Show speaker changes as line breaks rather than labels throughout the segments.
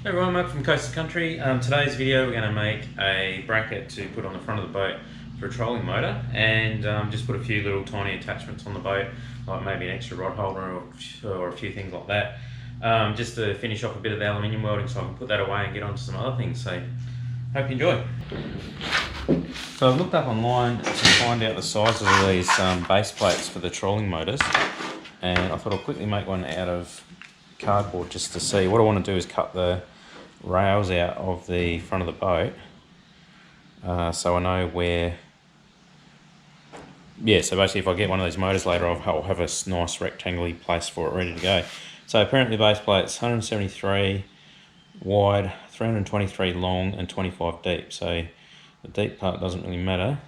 Hey everyone, Mark from Coast to Country. Today's video we're going to make a bracket to put on the front of the boat for a trolling motor, and just put a few little tiny attachments on the boat, like maybe an extra rod holder or a few things like that, just to finish off a bit of the aluminium welding so I can put that away and get on to some other things. So hope you enjoy. So I've looked up online to find out the size of these base plates for the trolling motors, and I thought I'll quickly make one out of cardboard just to see. What I want to do is cut the rails out of the front of the boat, so I know where. So basically if I get one of these motors later, I'll have a nice rectangular place for it ready to go. So apparently the base plate's 173 wide, 323 long and 25 deep, so the deep part doesn't really matter.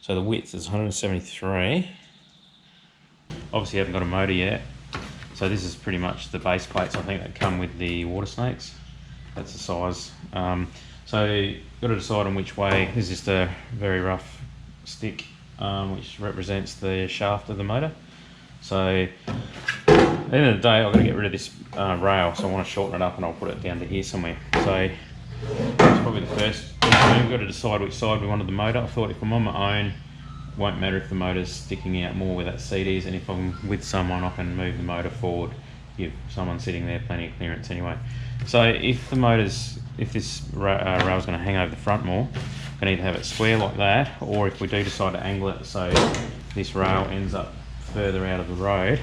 So the width is 173. Obviously I haven't got a motor yet, so this is pretty much the base plates I think that come with the Watersnakes. That's the size. So got to decide on which way. This is just a very rough stick, which represents the shaft of the motor. So at the end of the day I've got to get rid of this rail, so I want to shorten it up and I'll put it down to here somewhere. So that's probably the first thing. We've got to decide which side we wanted the motor. I thought if I'm on my own, it won't matter if the motor's sticking out more where that seat is, and if I'm with someone I can move the motor forward, give someone sitting there plenty of clearance anyway. So if this rail's going to hang over the front more, I can either have it square like that, or if we do decide to angle it so this rail ends up further out of the road,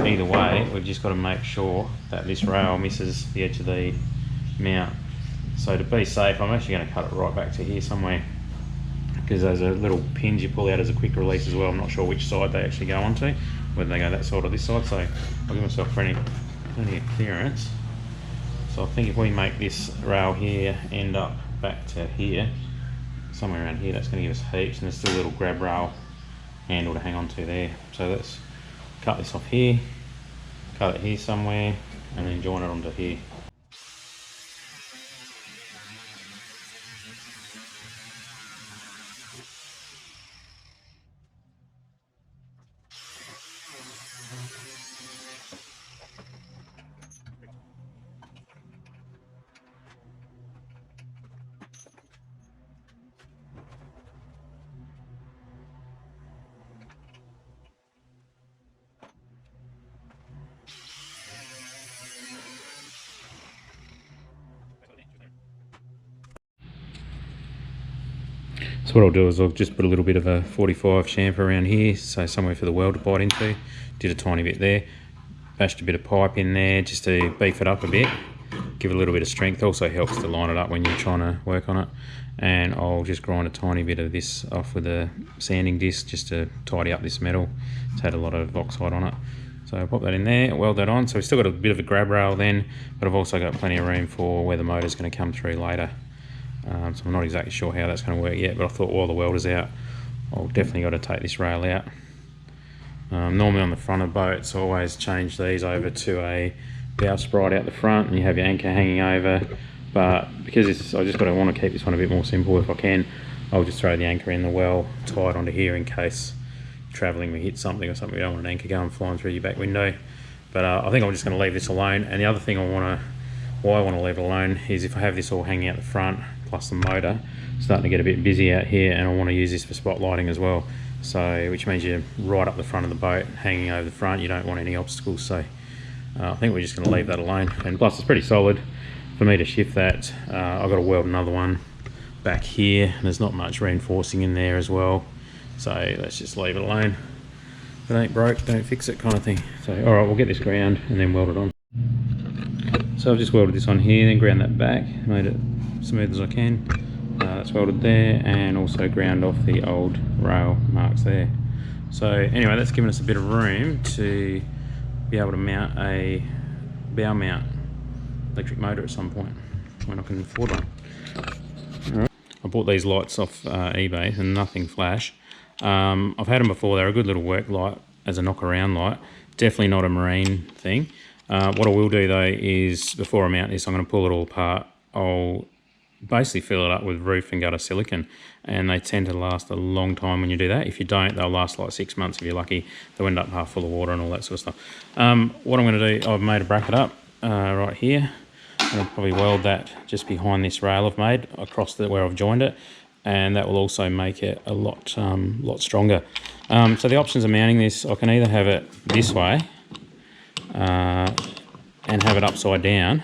either way we've just got to make sure that this rail misses the edge of the mount. So to be safe, I'm actually going to cut it right back to here somewhere, because there's a little pins you pull out as a quick release as well. I'm not sure which side they actually go onto, whether they go that side or this side, so I'll give myself plenty of clearance. So I think if we make this rail here end up back to here, somewhere around here, that's going to give us heaps, and there's still a little grab rail handle to hang on to there. So let's cut this off here, cut it here somewhere, and then join it onto here. So what I'll do is I'll just put a little bit of a 45 chamfer around here, so somewhere for the weld to bite into. Did a tiny bit there, bashed a bit of pipe in there just to beef it up a bit, give it a little bit of strength. Also helps to line it up when you're trying to work on it. And I'll just grind a tiny bit of this off with a sanding disc just to tidy up this metal. It's had a lot of oxide on it. So I'll pop that in there, weld that on. So we've still got a bit of a grab rail then, but I've also got plenty of room for where the motor's going to come through later. So I'm not exactly sure how that's going to work yet, but I thought while the welder's out, I'll definitely got to take this rail out. Normally on the front of boats, I always change these over to a bow sprite out the front, and you have your anchor hanging over. But because I just want to keep this one a bit more simple if I can, I'll just throw the anchor in the well, tie it onto here in case travelling we hit something or something. We don't want an anchor going flying through your back window. But I think I'm just going to leave this alone. And the other thing why I want to leave it alone is if I have this all hanging out the front, plus the motor, starting to get a bit busy out here, and I want to use this for spotlighting as well. So, which means you're right up the front of the boat, hanging over the front. You don't want any obstacles. So, I think we're just going to leave that alone. And plus, it's pretty solid. For me to shift that, I've got to weld another one back here. There's not much reinforcing in there as well. So let's just leave it alone. If it ain't broke, don't fix it, kind of thing. So, all right, we'll get this ground and then weld it on. So I've just welded this on here, then ground that back, made it smooth as I can. That's welded there, and also ground off the old rail marks there. So anyway, that's given us a bit of room to be able to mount a bow mount electric motor at some point when I can afford one. All right. I bought these lights off eBay, and nothing flash. I've had them before. They're a good little work light as a knock around light. Definitely not a marine thing. What I will do though is, before I mount this, I'm going to pull it all apart. I'll basically fill it up with roof and gutter silicone, and they tend to last a long time when you do that. If you don't, they'll last like 6 months if you're lucky. They'll end up half full of water and all that sort of stuff. What I'm going to do, I've made a bracket up right here. I'll probably weld that just behind this rail I've made across where I've joined it, and that will also make it a lot stronger. So the options of mounting this, I can either have it this way and have it upside down,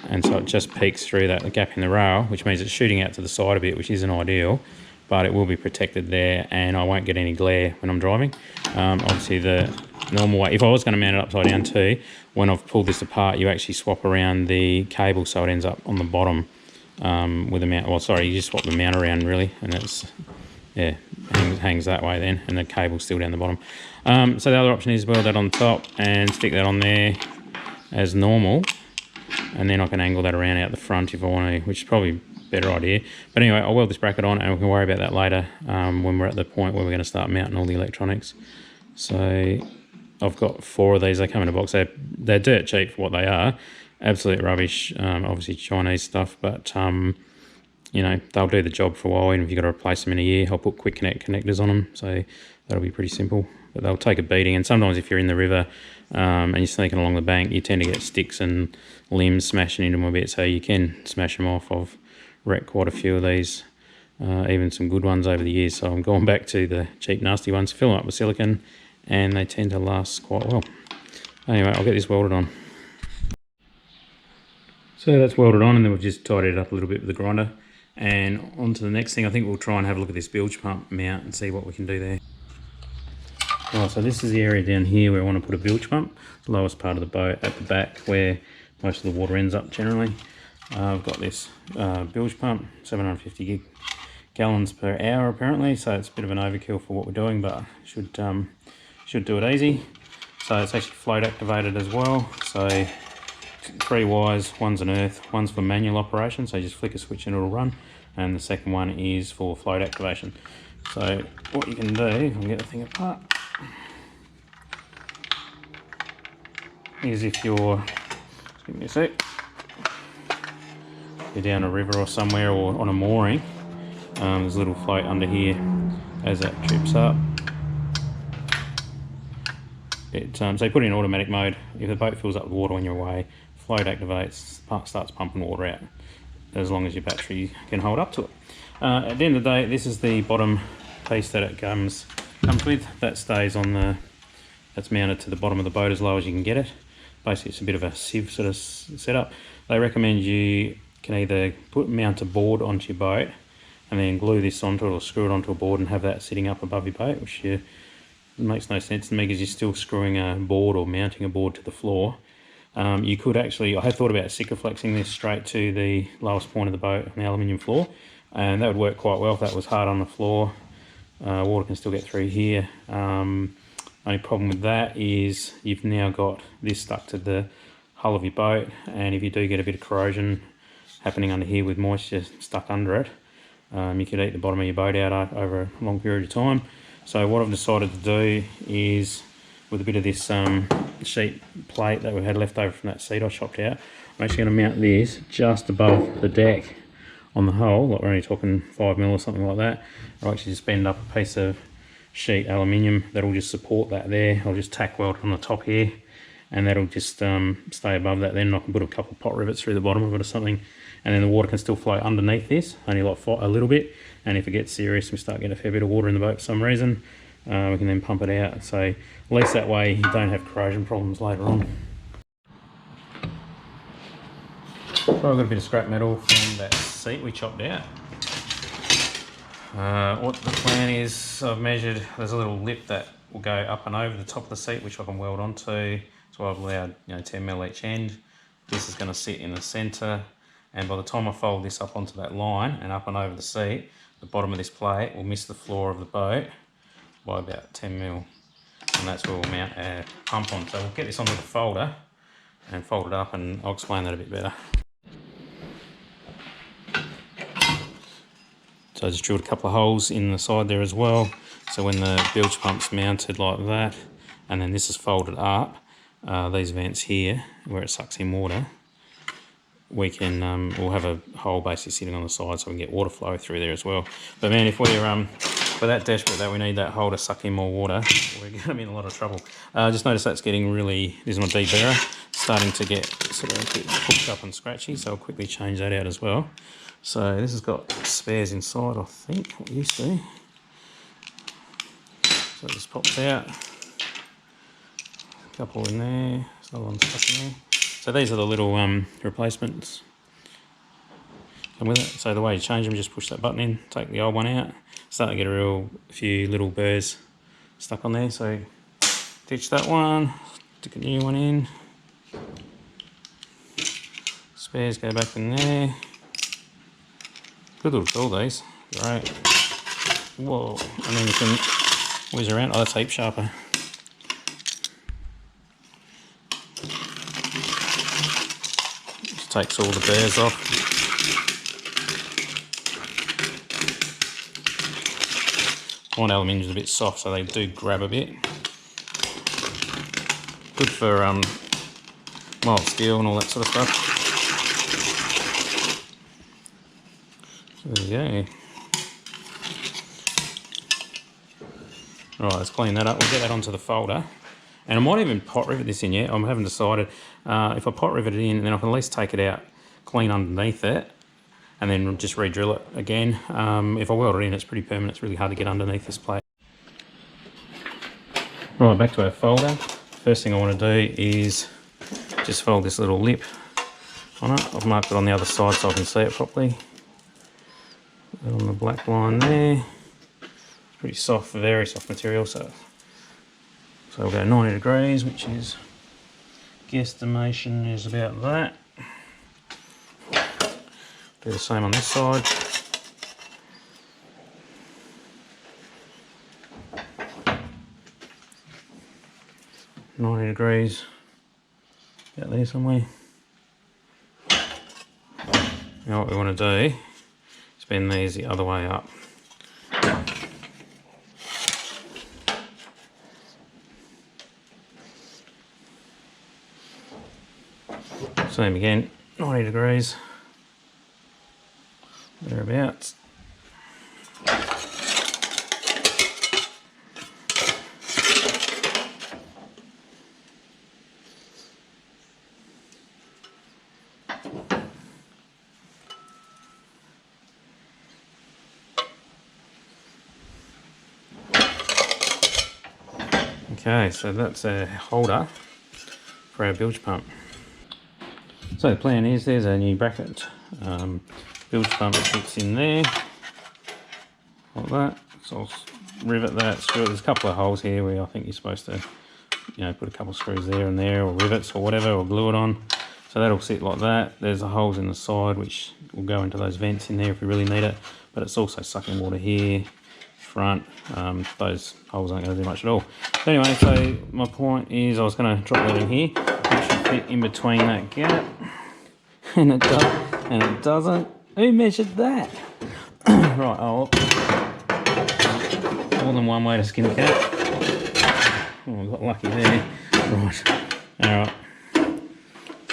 and so it just peeks through that gap in the rail, which means it's shooting out to the side a bit, which isn't ideal, but it will be protected there and I won't get any glare when I'm driving. Obviously the normal way, if I was going to mount it upside down too, when I've pulled this apart you actually swap around the cable so it ends up on the bottom with the mount. Well, sorry, you just swap the mount around really, and it's, yeah, hangs that way then, and the cable's still down the bottom. So the other option is weld that on top and stick that on there as normal, and then I can angle that around out the front if I want to, which is probably a better idea. But anyway, I'll weld this bracket on and we can worry about that later when we're at the point where we're going to start mounting all the electronics. So I've got 4 of these. They come in a box. They're dirt cheap for what they are. Absolute rubbish, obviously Chinese stuff, but you know, they'll do the job for a while, and if you've got to replace them in a year, I'll put quick connect connectors on them, so that'll be pretty simple. But they'll take a beating, and sometimes if you're in the river and you're sneaking along the bank, you tend to get sticks and limbs smashing into them a bit, so you can smash them off. I've wrecked quite a few of these, even some good ones over the years, so I'm going back to the cheap nasty ones, fill them up with silicone, and they tend to last quite well. Anyway, I'll get this welded on. So that's welded on, and then we've just tidied it up a little bit with the grinder. And on to the next thing. I think we'll try and have a look at this bilge pump mount and see what we can do there. Right, so this is the area down here where I want to put a bilge pump, the lowest part of the boat at the back where most of the water ends up generally. I've got this bilge pump, 750 gallons per hour apparently, so it's a bit of an overkill for what we're doing, but should do it easy. So it's actually float activated as well, so 3 wires, one's an earth, one's for manual operation, so you just flick a switch and it'll run, and the second one is for float activation. So what you can do, I'll get the thing apart, is if you're, just give me a sec, you're down a river or somewhere or on a mooring, there's a little float under here. As that trips up, so you put it in automatic mode. If the boat fills up with water when you're away, float activates, starts pumping water out, as long as your battery can hold up to it. At the end of the day, this is the bottom piece that it comes with. That stays on that's mounted to the bottom of the boat as low as you can get it. Basically, it's a bit of a sieve sort of setup. They recommend you can either mount a board onto your boat and then glue this onto it, or screw it onto a board and have that sitting up above your boat, which makes no sense to me because you're still screwing a board or mounting a board to the floor. You could actually, I had thought about Sikaflexing this straight to the lowest point of the boat on the aluminium floor, and that would work quite well if that was hard on the floor. Water can still get through here. Only problem with that is you've now got this stuck to the hull of your boat, and if you do get a bit of corrosion happening under here with moisture stuck under it, you could eat the bottom of your boat out over a long period of time. So what I've decided to do is, with a bit of this sheet plate that we had left over from that seat I chopped out, I'm actually going to mount this just above the deck on the hull, like we're only talking 5mm or something like that. I'll actually just bend up a piece of sheet aluminium that'll just support that there. I'll just tack weld on the top here, and that'll just stay above that. Then I can put a couple of pot rivets through the bottom of it or something, and then the water can still flow underneath this, only like a little bit. And if it gets serious, we start getting a fair bit of water in the boat for some reason, we can then pump it out. So at least that way you don't have corrosion problems later on. So I've got a bit of scrap metal from that seat we chopped out. What the plan is, I've measured, there's a little lip that will go up and over the top of the seat, which I can weld onto. So I've allowed 10mm each end. This is going to sit in the centre, and by the time I fold this up onto that line and up and over the seat, the bottom of this plate will miss the floor of the boat by about 10mm, and that's where we'll mount our pump on. So we'll get this onto the folder and fold it up, and I'll explain that a bit better. So I just drilled a couple of holes in the side there as well, so when the bilge pump's mounted like that, and then this is folded up, these vents here where it sucks in water, we can we'll have a hole basically sitting on the side so we can get water flow through there as well. But man, if we're that desperate that we need that hole to suck in more water, we're going to be in a lot of trouble. Just notice that's getting really, this is my deburrer, starting to get sort of a bit hooked up and scratchy, so I'll quickly change that out as well. So this has got spares inside, I think, what it used to. So it just pops out. A couple in there, there's another one stuck in there. So these are the little replacements. Come with it. So the way you change them, just push that button in, take the old one out. Start to get a few little burrs stuck on there. So ditch that one, stick a new one in. Spares go back in there. Good little tool, these. Great. Whoa. And then you can whiz around. Oh, that's heap sharper. Just takes all the burrs off. One aluminium is a bit soft, so they do grab a bit. Good for mild steel and all that sort of stuff. So there you go. Right, let's clean that up. We'll get that onto the folder. And I might even pot rivet this in yet. I haven't decided. If I pot rivet it in, then I can at least take it out, clean underneath it, and then just re-drill it again. If I weld it in, it's pretty permanent. It's really hard to get underneath this plate. Right, back to our folder. First thing I want to do is just fold this little lip on it. I've marked it on the other side so I can see it properly. On the black line there. Pretty soft, very soft material. So we'll go 90 degrees, which is, guesstimation is about that. Do the same on this side. $90, about there somewhere. Now what we want to do is bend these the other way up. Same again, 90 degrees, thereabouts. Okay, so that's a holder for our bilge pump. So the plan is there's a new bracket. Bilge pump fits in there, like that. So I'll rivet that, screw it. There's a couple of holes here where I think you're supposed to, put a couple of screws there and there, or rivets or whatever, or glue it on. So that'll sit like that. There's the holes in the side which will go into those vents in there if we really need it. But it's also sucking water here, front. Those holes aren't going to do much at all. But anyway, so my point is I was going to drop that in here. It should fit in between that gap. And it does, and it doesn't. Who measured that? Right, more than one way to skin a cat. Oh, I got lucky there. Right, alright.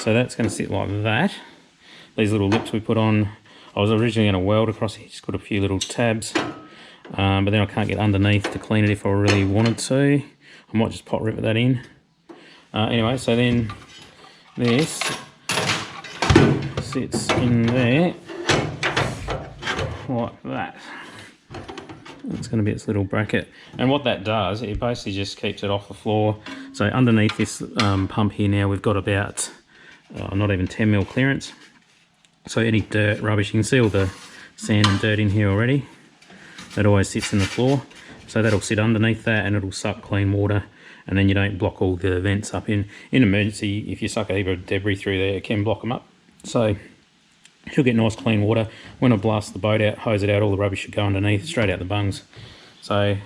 So that's going to sit like that. These little lips we put on, I was originally going to weld across it, just got a few little tabs. But then I can't get underneath to clean it if I really wanted to. I might just pot rivet that in. Anyway, so then this sits in there like that. It's going to be its little bracket, and what that does, it basically just keeps it off the floor. So underneath this pump here now, we've got about not even 10mm clearance. So any dirt, rubbish, you can see all the sand and dirt in here already. That always sits in the floor, so that'll sit underneath that and it'll suck clean water, and then you don't block all the vents up. In emergency, if you suck a heap of debris through there, it can block them up. So you'll get nice clean water. When I blast the boat out, hose it out, all the rubbish should go underneath, straight out the bungs. So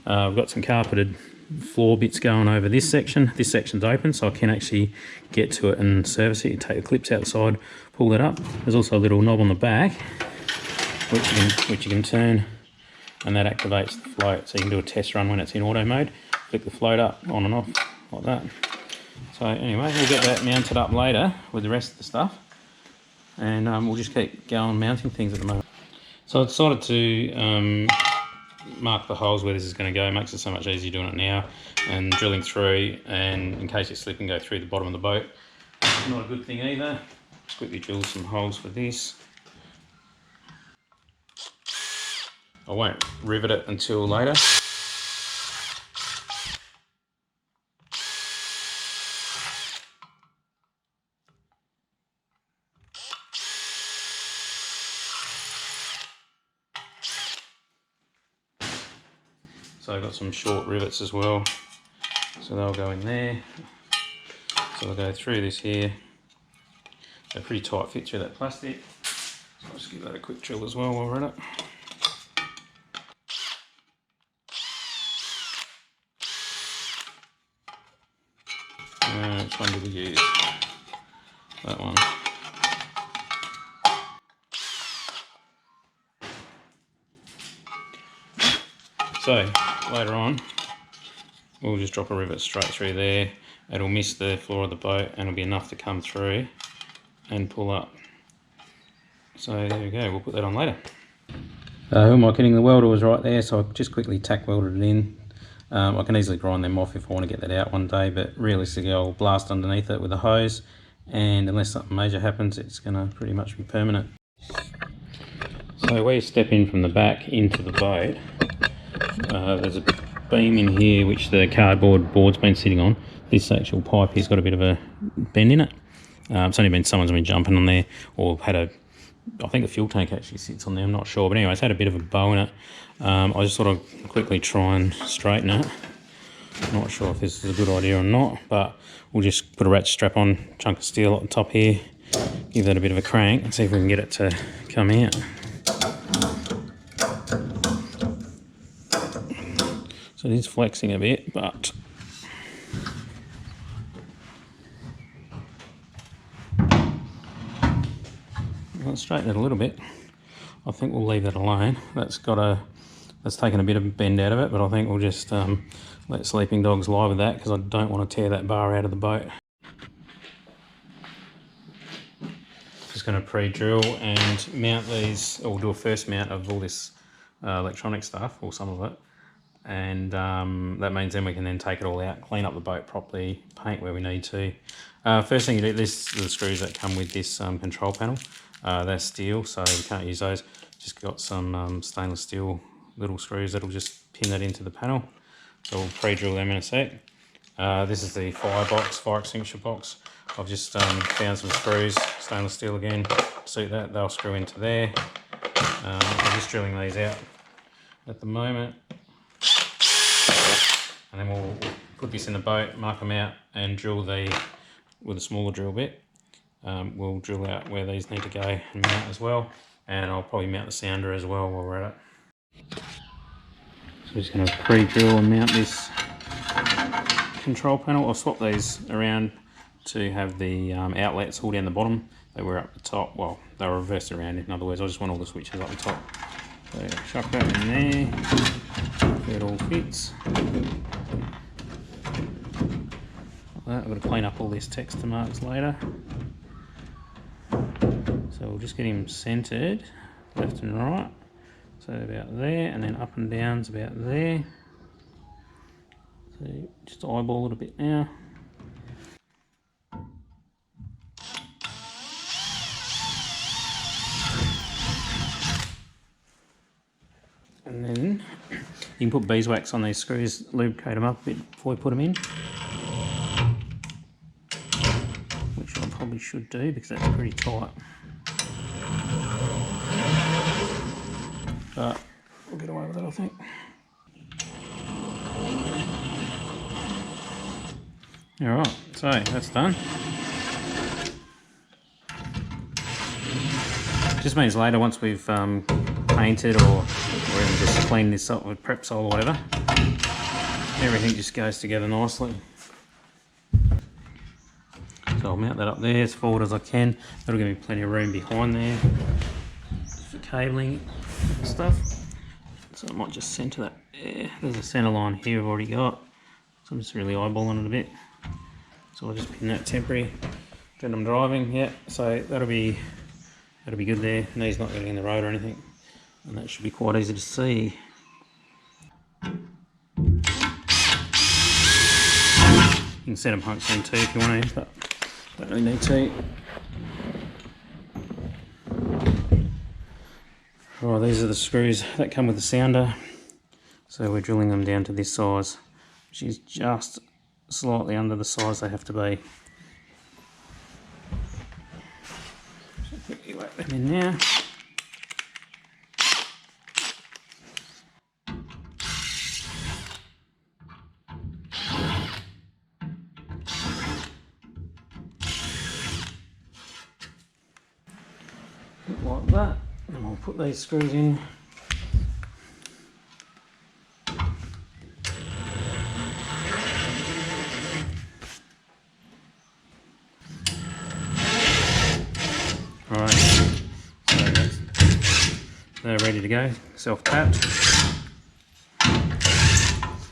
I've got some carpeted floor bits going over this section. This section's open, so I can actually get to it and service it. You take the clips outside, pull that up. There's also a little knob on the back, which you can turn, and that activates the float. So you can do a test run when it's in auto mode. Flick the float up, on and off, like that. So anyway, we'll get that mounted up later with the rest of the stuff. And we'll just keep going mounting things at the moment. So I decided to mark the holes where this is going to go. It makes it so much easier doing it now and drilling through, and in case you slip and go through the bottom of the boat. not a good thing either. Just quickly drill some holes for this. I won't rivet it until later. So I've got some short rivets as well, so they'll go in there. So I'll go through this here. They're pretty tight fit through that plastic. So I'll just give that a quick drill as well while we're at it. Which one did we use? That one. So later on, we'll just drop a rivet straight through there. It'll miss the floor of the boat and it'll be enough to come through and pull up. So there we go, we'll put that on later. Who am I kidding? The welder was right there, so I just quickly tack welded it in. I can easily grind them off if I want to get that out one day, but realistically I'll blast underneath it with a hose, and unless something major happens, it's going to pretty much be permanent. So where you step in from the back into the boat, there's a beam in here which the cardboard board's been sitting on. This actual pipe here's got a bit of a bend in it. It's only been someone's been jumping on there, or had a, I think a fuel tank actually sits on there, I'm not sure, but anyway, it's had a bit of a bow in it. I just thought I'd quickly try and straighten it. Not sure if this is a good idea or not, but we'll just put a ratchet strap on, chunk of steel at the top here, give that a bit of a crank and see if we can get it to come out. So it is flexing a bit, but I'll straighten it a little bit. I think we'll leave that alone. That's taken a bit of bend out of it, but I think we'll just let sleeping dogs lie with that, because I don't want to tear that bar out of the boat. Just going to pre-drill and mount these, or do a first mount of all this electronic stuff, or some of it, and that means then we can then take it all out, clean up the boat properly, paint where we need to. First thing you do, this are the screws that come with this control panel. They're steel, so we can't use those. Just got some stainless steel little screws that'll just pin that into the panel. So we'll pre-drill them in a sec. This is the fire extinguisher box. I've just found some screws, stainless steel again, suit that, they'll screw into there. I'm just drilling these out at the moment. And then we'll put this in the boat, mark them out, and drill with a smaller drill bit. We'll drill out where these need to go and mount as well. And I'll probably mount the sounder as well while we're at it. So we're just going to pre-drill and mount this control panel. I'll swap these around to have the outlets all down the bottom. They were up the top. Well, they were reversed around, in other words. I just want all the switches up the top. So chuck that in there. It all fits. Like that. I've got to clean up all these text marks later. So we'll just get him centered, left and right. So about there, and then up and down's about there. So just eyeball it a bit now. And then you can put beeswax on these screws, lubricate them up a bit before we put them in. Which I probably should do because that's pretty tight. But we'll get away with it, I think. Alright, so that's done. Just means later, once we've painted or even just cleaned this up with Prep Sol or whatever, everything just goes together nicely. So I'll mount that up there as forward as I can. That'll give me plenty of room behind there for cabling and stuff. So I might just centre that there. There's a centre line here I've already got. So I'm just really eyeballing it a bit. So I'll just pin that temporary. Then I'm driving, yeah. So that'll be good there. Knee's not getting in the road or anything. And that should be quite easy to see. You can set them hunks in too if you want to, but Don't really need to. Right, these are the screws that come with the sounder. So we're drilling them down to this size, which is just slightly under the size they have to be. So quickly whack them in now. Like that, and we'll put these screws in. Right, so they're ready to go, self-tapped.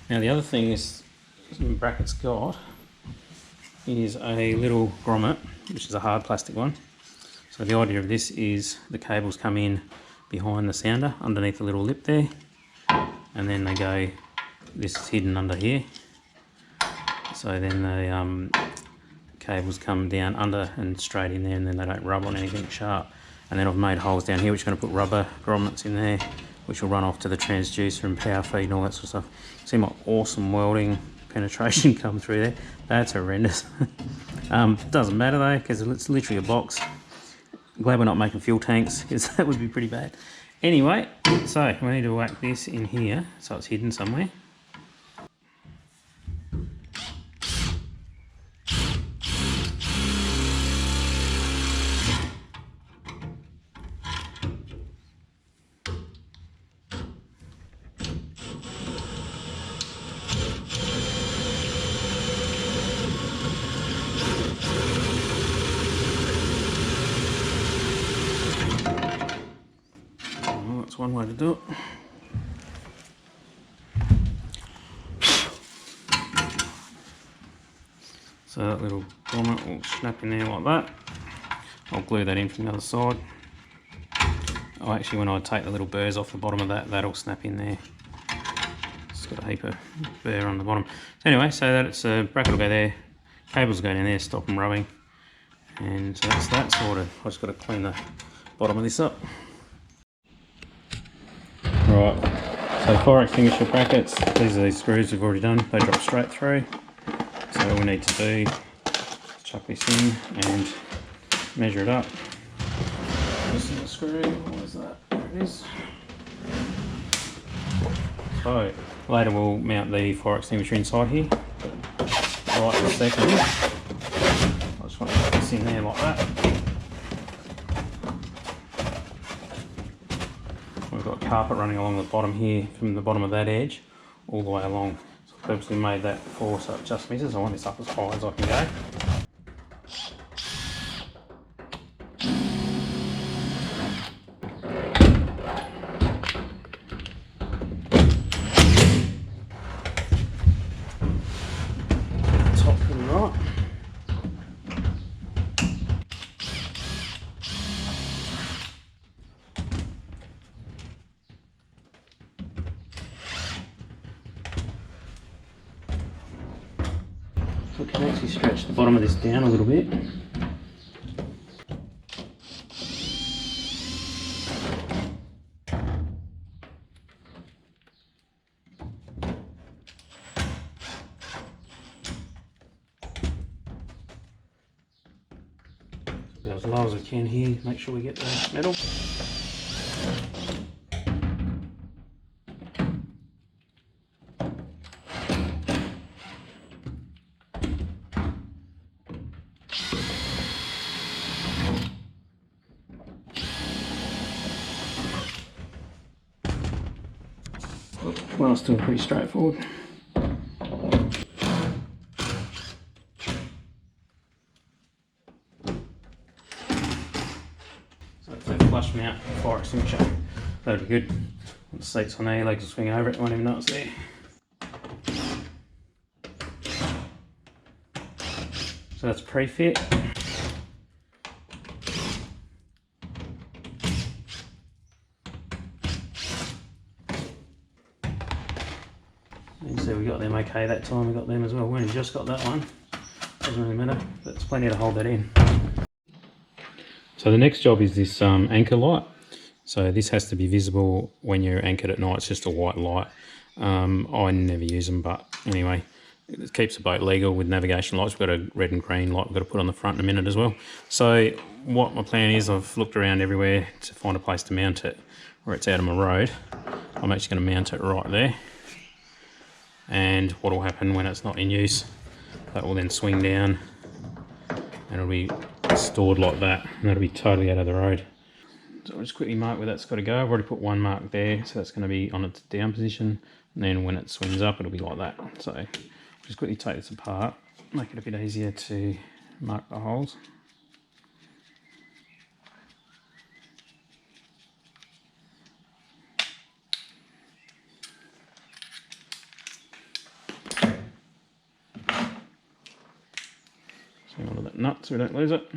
Now the other thing this bracket's got is a little grommet, which is a hard plastic one. So the idea of this is the cables come in behind the sounder, underneath the little lip there, and then they go, this is hidden under here. So then the cables come down under and straight in there, and then they don't rub on anything sharp. And then I've made holes down here which are going to put rubber grommets in there, which will run off to the transducer and power feed and all that sort of stuff. See my awesome welding penetration come through there? That's horrendous. Doesn't matter though, because it's literally a box. I'm glad we're not making fuel tanks, because that would be pretty bad. Anyway, so we need to whack this in here so it's hidden somewhere. That's one way to do it. So that little grommet will snap in there like that. I'll glue that in from the other side. Oh, actually when I take the little burrs off the bottom of that, that'll snap in there. It's got a heap of burr on the bottom. So anyway, so that it's a bracket will go there, cables will go down there, stop them rubbing. And so that's that sorted. I've just got to clean the bottom of this up. Right, so fire extinguisher brackets, these are these screws we've already done, they drop straight through. So all we need to do is chuck this in and measure it up. This is the screw, where's that? There it is. So later we'll mount the fire extinguisher inside here. Right in a second, I just want to put this in there like that. We've got carpet running along the bottom here, from the bottom of that edge all the way along. So I purposely made that before so it just misses. I want this up as high as I can go. Top to the right. We can actually stretch the bottom of this down a little bit. Go as low as we can here, make sure we get the metal. Well, it's still pretty straightforward. So it's a flush mount fire extinguisher. That'll be good. The seat's on there, legs will swing over it, won't even know it's there. So that's pre-fit. You see we got them okay that time, we got them as well. We only just got that one. doesn't really matter, that's plenty to hold that in. So the next job is this anchor light. So this has to be visible when you're anchored at night. It's just a white light. I never use them, but anyway, it keeps the boat legal with navigation lights. We've got a red and green light we've got to put on the front in a minute as well. So what my plan is, I've looked around everywhere to find a place to mount it where it's out of my road. I'm actually going to mount it right there. And what will happen when it's not in use, that will then swing down and it'll be stored like that, and that'll be totally out of the road. So I'll just quickly mark where that's got to go. I've already put one mark there, so that's going to be on its down position, and then when it swings up it'll be like that. So I'll just quickly take this apart, make it a bit easier to mark the holes. Hang on to that nut so we don't lose it.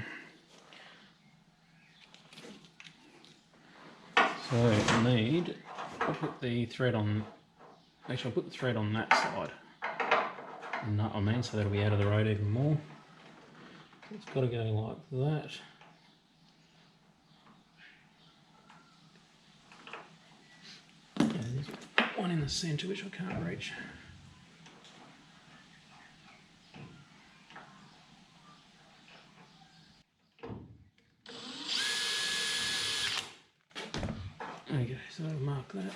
So I'll put the thread on, actually I'll put the thread on that side, the nut I mean, so that'll be out of the road even more. So it's got to go like that. And there's one in the centre which I can't reach. Okay, so I'll mark that.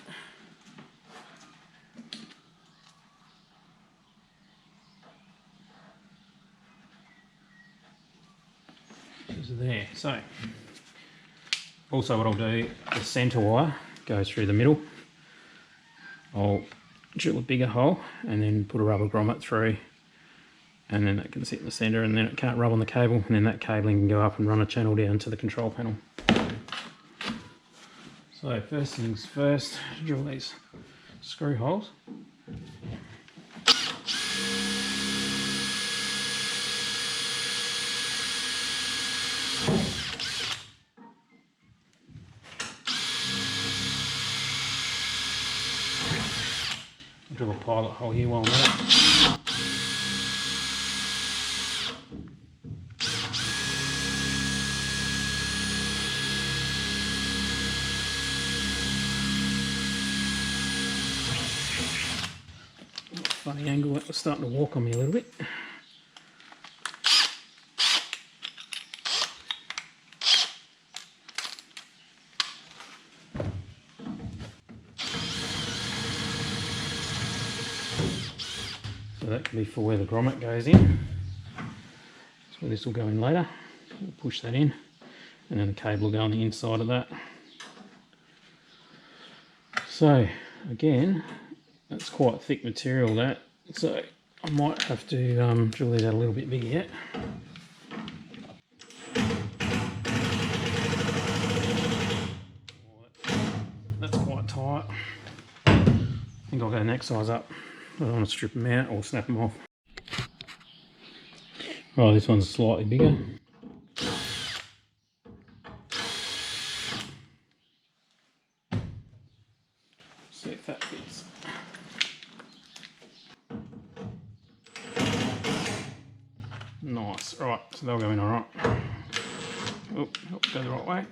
Just there. So, also what I'll do, the centre wire goes through the middle. I'll drill a bigger hole and then put a rubber grommet through, and then it can sit in the centre, and then it can't rub on the cable, and then that cabling can go up and run a channel down to the control panel. So first things first, drill these screw holes. Drill a pilot hole here while I'm at it. Funny angle, it was starting to walk on me a little bit. So that can be for where the grommet goes in. So this will go in later. We'll push that in, and then the cable will go on the inside of that. So again, that's quite thick material, that, so I might have to drill these out a little bit bigger yet. That's quite tight. I think I'll go next size up. I don't want to strip them out or snap them off. Right, this one's slightly bigger. See if that fits. Nice. Right, so they'll go in all right. Oh, go the right way.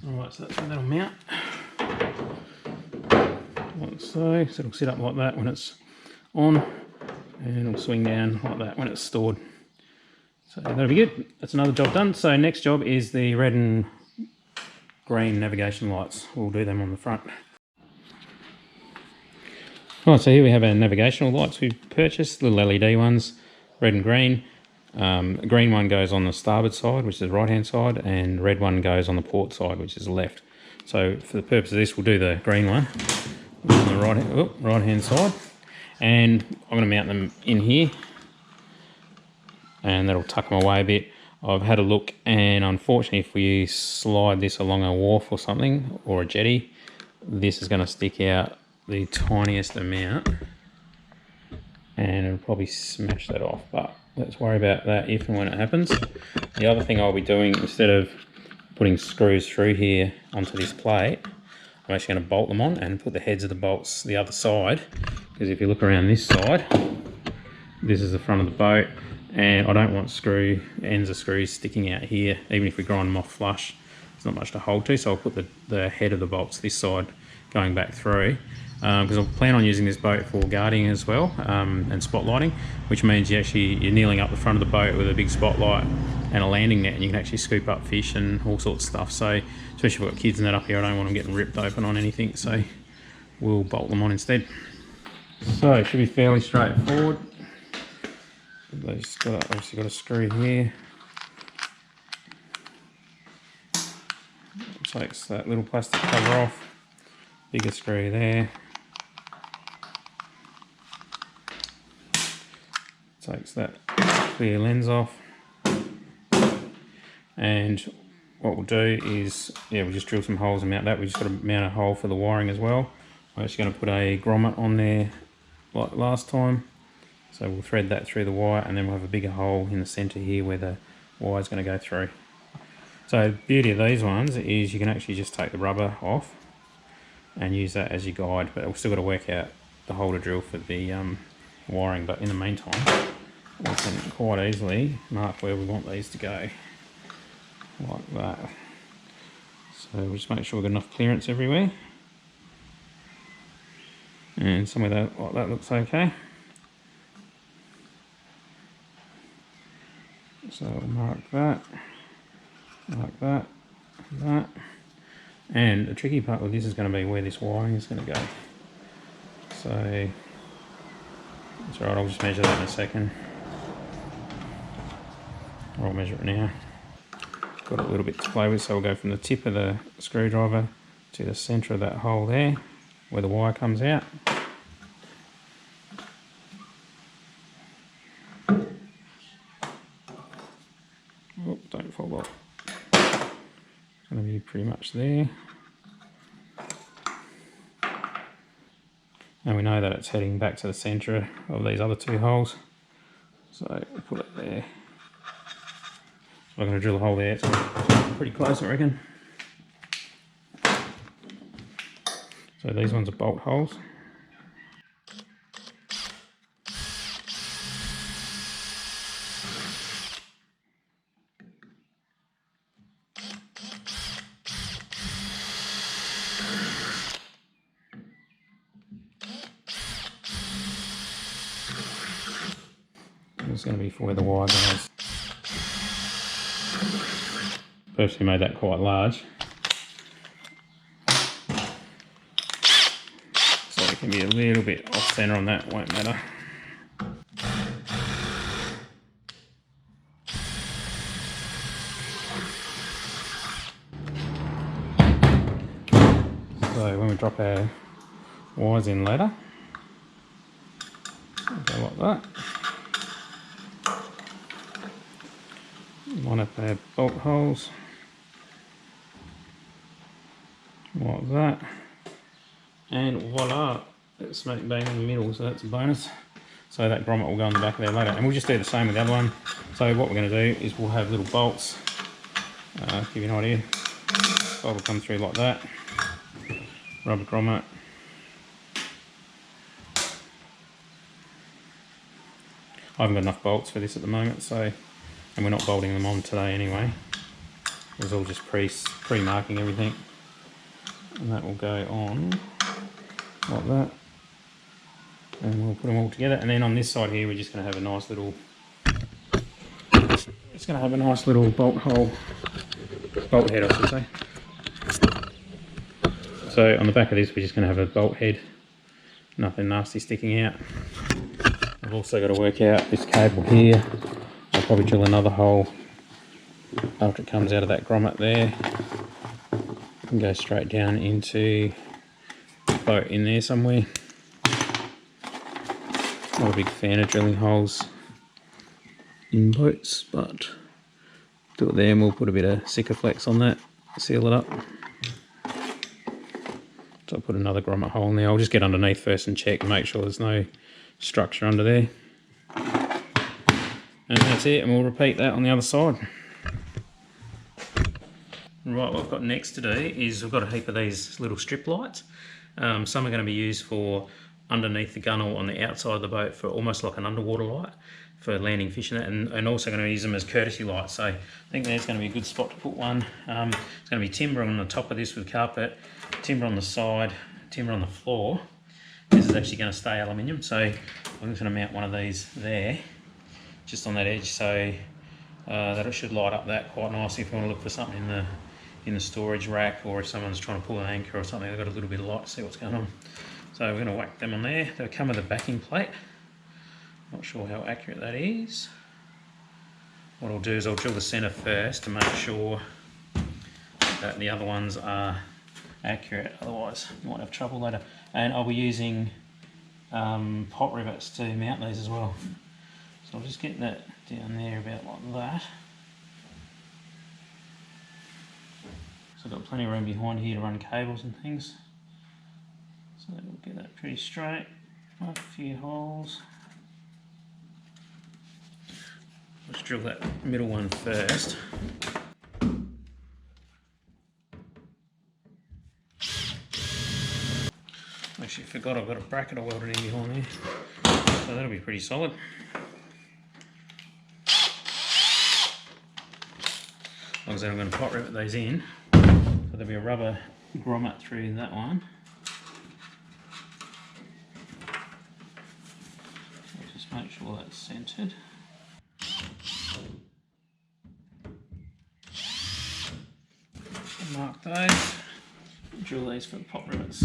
Alright, so that's where that'll mount. Like so it'll sit up like that when it's on, and it'll swing down like that when it's stored. So that'll be good. That's another job done. So next job is the red and green navigation lights. We'll do them on the front. Alright, so here we have our navigational lights we've purchased, little LED ones, red and green. The green one goes on the starboard side, which is the right hand side, and the red one goes on the port side, which is the left. So for the purpose of this, we'll do the green one on the right hand side, and I'm going to mount them in here, and that'll tuck them away a bit. I've had a look, and unfortunately if we slide this along a wharf or something, or a jetty, this is going to stick out the tiniest amount and it'll probably smash that off, but let's worry about that if and when it happens. The other thing I'll be doing, instead of putting screws through here onto this plate, I'm actually going to bolt them on and put the heads of the bolts the other side, because if you look around this side, this is the front of the boat, and I don't want ends of screws sticking out here. Even if we grind them off flush, there's not much to hold to, so I'll put the head of the bolts this side going back through, because I plan on using this boat for guarding as well, and spotlighting, which means you're kneeling up the front of the boat with a big spotlight and a landing net, and you can actually scoop up fish and all sorts of stuff. So especially if I've got kids and that up here, I don't want them getting ripped open on anything, so we'll bolt them on instead. So it should be fairly straightforward. Obviously got a screw here. Takes that little plastic cover off. Bigger screw there. Takes that clear lens off. And what we'll do is, we'll just drill some holes and mount that. We've just got to mount a hole for the wiring as well. I'm actually going to put a grommet on there like last time. So we'll thread that through the wire, and then we'll have a bigger hole in the centre here where the wire is going to go through. So the beauty of these ones is you can actually just take the rubber off and use that as your guide, but we've still got to work out the hole to drill for the wiring. But in the meantime, we can quite easily mark where we want these to go, like that. So we'll just make sure we've got enough clearance everywhere, and somewhere that, like that looks okay. So we'll mark that, like that, that. And the tricky part with this is going to be where this wiring is going to go. So that's alright, I'll just measure that in a second. Or I'll measure it now. Got a little bit to play with, so we'll go from the tip of the screwdriver to the centre of that hole there, where the wire comes out. Oh, don't fall off. It's going to be pretty much there. And we know that it's heading back to the centre of these other two holes. So we'll put it there. So I'm going to drill a hole there. It's pretty close, I reckon. So these ones are bolt holes. It's going to be for where the wire goes. Personally made that quite large, so it can be a little bit off centre on that, won't matter. So when we drop our wires in later, go like that. Line up our bolt holes like that, and voila, it's smack bang in the middle, so that's a bonus. So that grommet will go on the back of there later, and we'll just do the same with the other one. So what we're going to do is we'll have little bolts, give you an idea. Bolt will come through like that, rubber grommet, I haven't got enough bolts for this at the moment, so, and we're not bolting them on today anyway. It was all just pre-marking everything. And that will go on like that. And we'll put them all together. And then on this side here, we're just going to have a nice little, bolt hole, bolt head I should say. So on the back of this, we're just going to have a bolt head, nothing nasty sticking out. I've also got to work out this cable here. I'll probably drill another hole after it comes out of that grommet there and go straight down into the boat in there somewhere. Not a big fan of drilling holes in boats, but do it there and we'll put a bit of Sikaflex on that, seal it up. So I'll put another grommet hole in there. I'll just get underneath first and check and make sure there's no structure under there. And that's it, and we'll repeat that on the other side. Right, what I've got next to do is we've got a heap of these little strip lights. Some are going to be used for underneath the gunnel on the outside of the boat for almost like an underwater light for landing fish and also going to use them as courtesy lights. So I think there's going to be a good spot to put one. It's going to be timber on the top of this with carpet, timber on the side, timber on the floor. This is actually going to stay aluminium, so I'm just going to mount one of these there, just on that edge, so that it should light up that quite nicely if you want to look for something in the storage rack, or if someone's trying to pull an anchor or something, they've got a little bit of light to see what's going on. So we're going to whack them on there. They'll come with a backing plate. Not sure how accurate that is. What I'll do is I'll drill the centre first to make sure that the other ones are accurate, otherwise you might have trouble later. And I'll be using pot rivets to mount these as well. So I'll just get that down there about like that. So I've got plenty of room behind here to run cables and things. So we'll get that pretty straight. Mark a few holes. Let's drill that middle one first. Actually forgot I've got a bracket I welded in behind there. So that'll be pretty solid. Like I said, I'm going to pot rivet these in. So there'll be a rubber grommet through that one. I'll just make sure that's centred. Mark those. Drill these for pot rivets.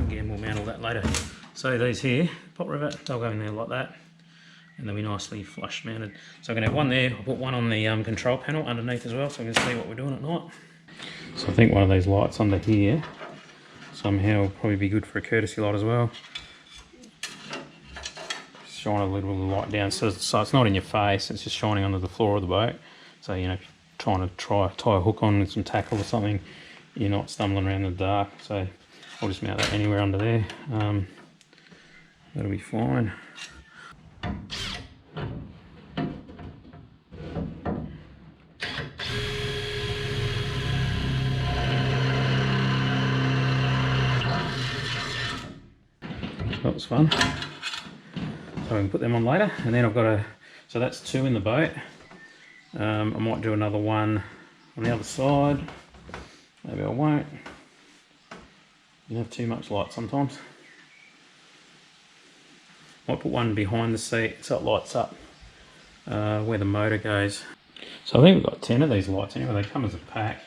Again, we'll mount all that later. So these here, pot rivet, they'll go in there like that, and they'll be nicely flush mounted. So I'm going to have one there. I'll put one on the control panel underneath as well, so I can see what we're doing at night. So I think one of these lights under here somehow will probably be good for a courtesy light as well. Just shine a little light down, so it's not in your face, it's just shining onto the floor of the boat. So, you know, if you're trying to tie a hook on with some tackle or something, you're not stumbling around in the dark. So I'll just mount that anywhere under there. That'll be fine. That was fun. So we can put them on later, and then I've got so that's two in the boat. I might do another one on the other side. Maybe I won't. You have too much light sometimes. Might put one behind the seat so it lights up where the motor goes. So I think we've got 10 of these lights anyway. They come as a pack,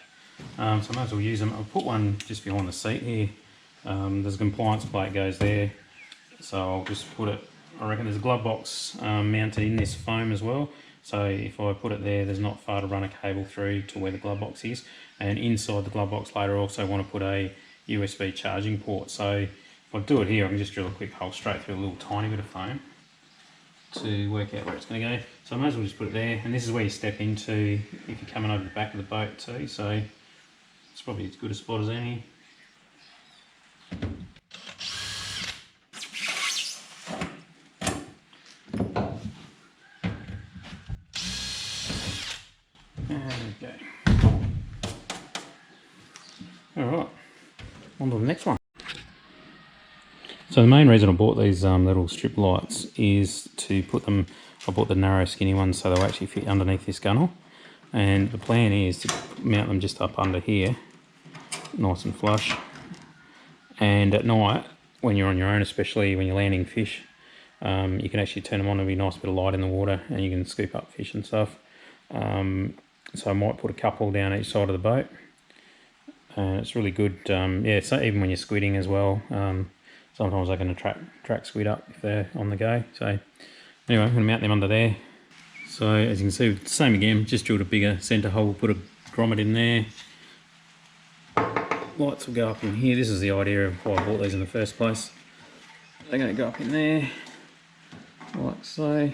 so I might as well use them. I'll put one just behind the seat here. There's a compliance plate goes there. So I'll just put it, I reckon there's a glove box mounted in this foam as well. So if I put it there, there's not far to run a cable through to where the glove box is. And inside the glove box later I also want to put a USB charging port. So if I do it here, I can just drill a quick hole straight through a little tiny bit of foam to work out where it's going to go. So I might as well just put it there. And this is where you step into if you're coming over the back of the boat too. So it's probably as good a spot as any. Alright, on to the next one. So the main reason I bought these little strip lights is to put them, I bought the narrow skinny ones so they'll actually fit underneath this gunnel. And the plan is to mount them just up under here, nice and flush. And at night, when you're on your own, especially when you're landing fish, you can actually turn them on, there'll be a nice bit of light in the water and you can scoop up fish and stuff. So I might put a couple down each side of the boat. It's really good, yeah, so even when you're squidding as well, sometimes they can attract squid up if they're on the go. So anyway, I'm going to mount them under there. So as you can see, same again, just drilled a bigger centre hole, put a grommet in there. Lights will go up in here. This is the idea of why I bought these in the first place. They're going to go up in there, like so.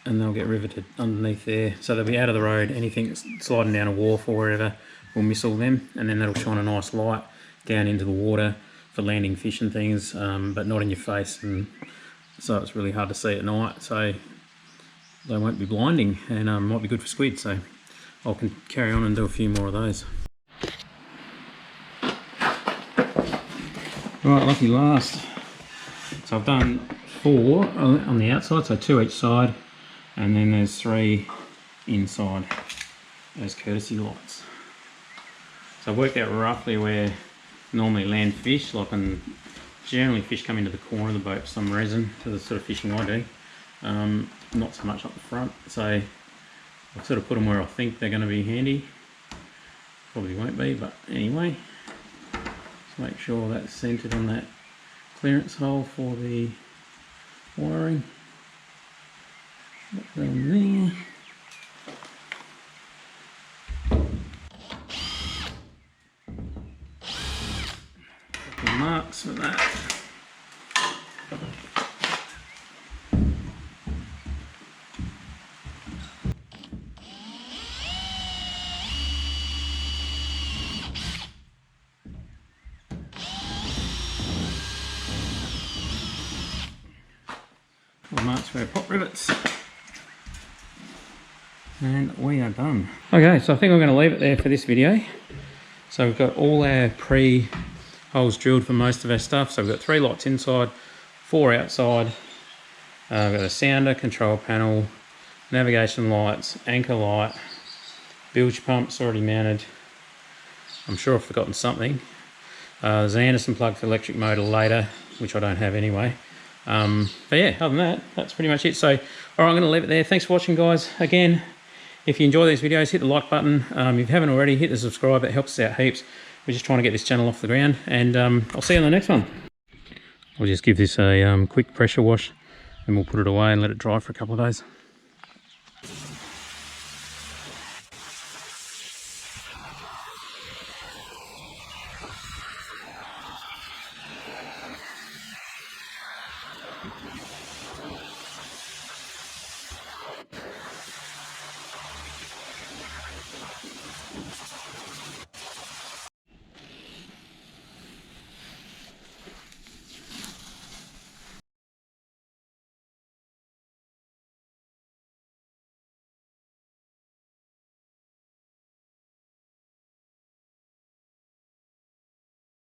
And they'll get riveted underneath there. So they'll be out of the road. Anything sliding down a wharf or wherever will miss all them. And then that'll shine a nice light down into the water for landing fish and things, but not in your face. And so it's really hard to see at night, so they won't be blinding, and might be good for squid. So I can carry on and do a few more of those. Right, lucky last. So I've done 4 on the outside, so 2 each side, and then there's 3 inside as courtesy lights. So I've worked out roughly where normally land fish, like on generally fish come into the corner of the boat for some reason, for the sort of fishing I do, not so much up the front. So I've sort of put them where I think they're going to be handy. Probably won't be, but anyway, just make sure that's centered on that clearance hole for the wiring. Put them there. Marks for that. Marks for our pop rivets. And we are done. Okay, so I think I'm going to leave it there for this video. So we've got all our holes drilled for most of our stuff. So we've got 3 lights inside, 4 outside. We've got a sounder, control panel, navigation lights, anchor light, bilge pumps already mounted. I'm sure I've forgotten something. There's an Anderson plug for electric motor later, which I don't have anyway. But yeah, other than that, that's pretty much it. So, alright, I'm going to leave it there. Thanks for watching, guys. Again, if you enjoy these videos, hit the like button. If you haven't already, hit the subscribe. It helps us out heaps. We're just trying to get this channel off the ground, and I'll see you on the next one. I'll just give this a quick pressure wash, and we'll put it away and let it dry for a couple of days.